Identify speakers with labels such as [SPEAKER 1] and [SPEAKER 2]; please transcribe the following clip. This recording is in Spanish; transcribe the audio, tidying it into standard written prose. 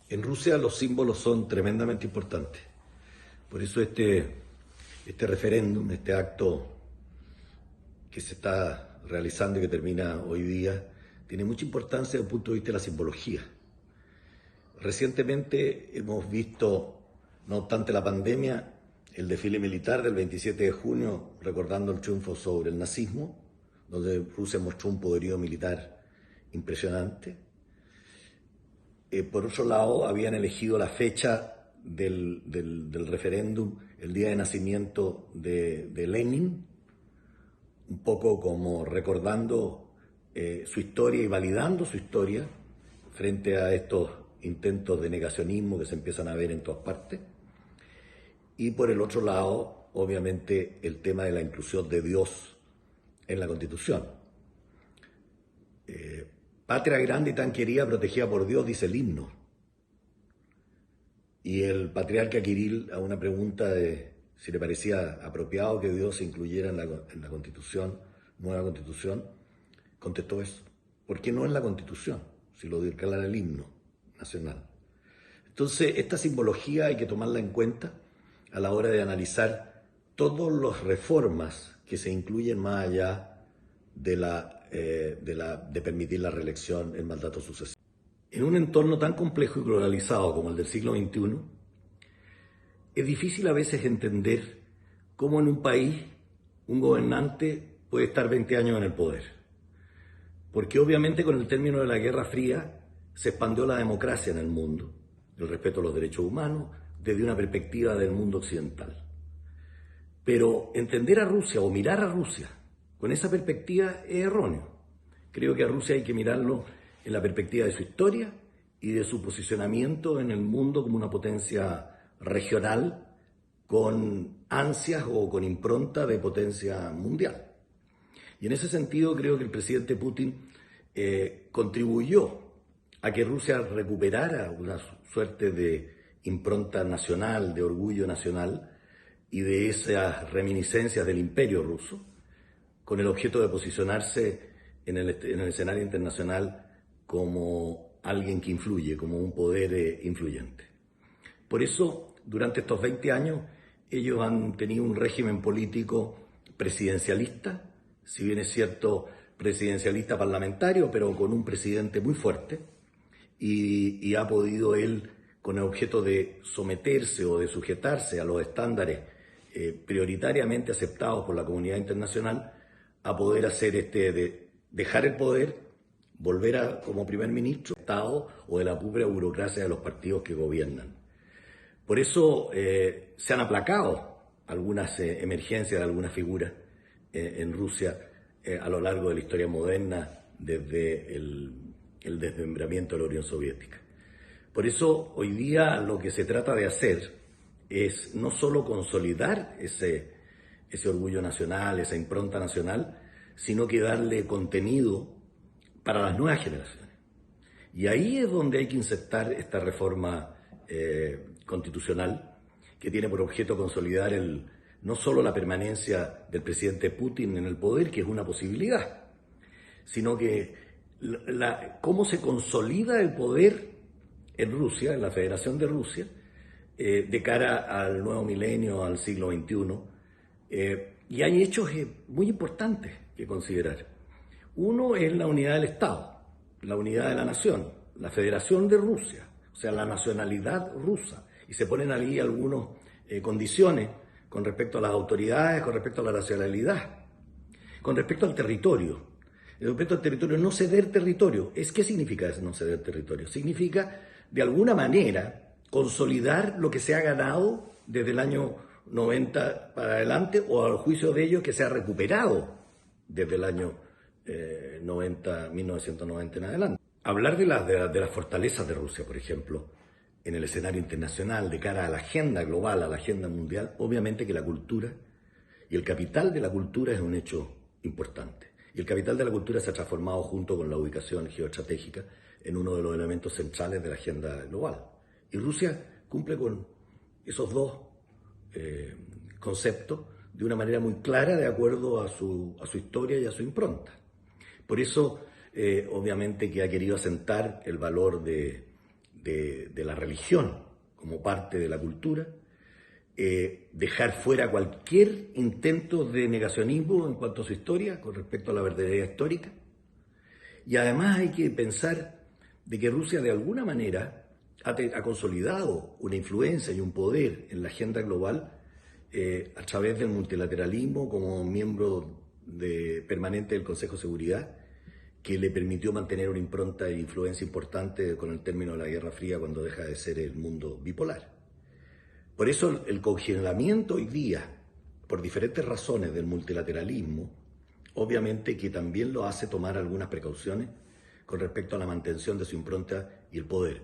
[SPEAKER 1] En Rusia los símbolos son tremendamente importantes. Por eso este referéndum, este acto que se está realizando y que termina hoy día, tiene mucha importancia desde el punto de vista de la simbología. Recientemente hemos visto, no obstante la pandemia, el desfile militar del 27 de junio recordando el triunfo sobre el nazismo, donde Rusia mostró un poderío militar impresionante. Por otro lado, habían elegido la fecha del referéndum, el día de nacimiento de Lenin, un poco como recordando su historia y validando su historia frente a estos intentos de negacionismo que se empiezan a ver en todas partes. Y por el otro lado, obviamente, el tema de la inclusión de Dios en la Constitución. Patria grande y tan querida, protegida por Dios, dice el himno. Y el patriarca Kirill, a una pregunta de si le parecía apropiado que Dios se incluyera en la Constitución, nueva Constitución, contestó eso. ¿Por qué no en la Constitución? Si lo declara el himno nacional. Entonces, esta simbología hay que tomarla en cuenta a la hora de analizar todas las reformas que se incluyen más allá de permitir la reelección en mandato sucesivo. En un entorno tan complejo y globalizado como el del siglo XXI, es difícil a veces entender cómo en un país un gobernante puede estar 20 años en el poder. Porque obviamente con el término de la Guerra Fría se expandió la democracia en el mundo, el respeto a los derechos humanos, desde una perspectiva del mundo occidental. Pero entender a Rusia o mirar a Rusia con esa perspectiva es erróneo. Creo que a Rusia hay que mirarlo en la perspectiva de su historia y de su posicionamiento en el mundo como una potencia regional con ansias o con impronta de potencia mundial. Y en ese sentido creo que el presidente Putin contribuyó a que Rusia recuperara una suerte de impronta nacional, de orgullo nacional y de esas reminiscencias del imperio ruso, con el objeto de posicionarse en el escenario internacional como alguien que influye, como un poder influyente. Por eso, durante estos 20 años, ellos han tenido un régimen político presidencialista, si bien es cierto, presidencialista parlamentario, pero con un presidente muy fuerte, y ha podido él, con el objeto de someterse o de sujetarse a los estándares prioritariamente aceptados por la comunidad internacional, a poder hacer dejar el poder, volver como primer ministro, Estado o de la pura burocracia de los partidos que gobiernan. Por eso se han aplacado algunas emergencias de algunas figuras en Rusia a lo largo de la historia moderna, desde el desmembramiento de la Unión Soviética. Por eso hoy día lo que se trata de hacer es no solo consolidar ese orgullo nacional, esa impronta nacional, sino que darle contenido para las nuevas generaciones. Y ahí es donde hay que insertar esta reforma constitucional que tiene por objeto consolidar no solo la permanencia del presidente Putin en el poder, que es una posibilidad, sino que cómo se consolida el poder en Rusia, en la Federación de Rusia, de cara al nuevo milenio, al siglo XXI. Y hay hechos muy importantes que considerar. Uno es la unidad del Estado, la unidad de la nación, la Federación de Rusia, o sea, la nacionalidad rusa. Y se ponen ahí algunas condiciones con respecto a las autoridades, con respecto a la nacionalidad, con respecto al territorio. El respecto al territorio, no ceder territorio. ¿Qué significa eso, no ceder territorio? Significa, de alguna manera, consolidar lo que se ha ganado desde el año 90 para adelante, o al juicio de ellos que se ha recuperado desde el año 1990 en adelante. Hablar de las fortalezas de Rusia, por ejemplo, en el escenario internacional, de cara a la agenda global, a la agenda mundial, obviamente que la cultura y el capital de la cultura es un hecho importante. Y el capital de la cultura se ha transformado, junto con la ubicación geoestratégica, en uno de los elementos centrales de la agenda global. Y Rusia cumple con esos dos conceptos de una manera muy clara, de acuerdo a su historia y a su impronta. Por eso, obviamente, que ha querido asentar el valor de de la religión como parte de la cultura, dejar fuera cualquier intento de negacionismo en cuanto a su historia con respecto a la verdadera histórica. Y además hay que pensar de que Rusia de alguna manera ha consolidado una influencia y un poder en la agenda global a través del multilateralismo como miembro permanente del Consejo de Seguridad, que le permitió mantener una impronta e influencia importante con el término de la Guerra Fría cuando deja de ser el mundo bipolar. Por eso el congelamiento hoy día, por diferentes razones del multilateralismo, obviamente que también lo hace tomar algunas precauciones con respecto a la mantención de su impronta y el poder.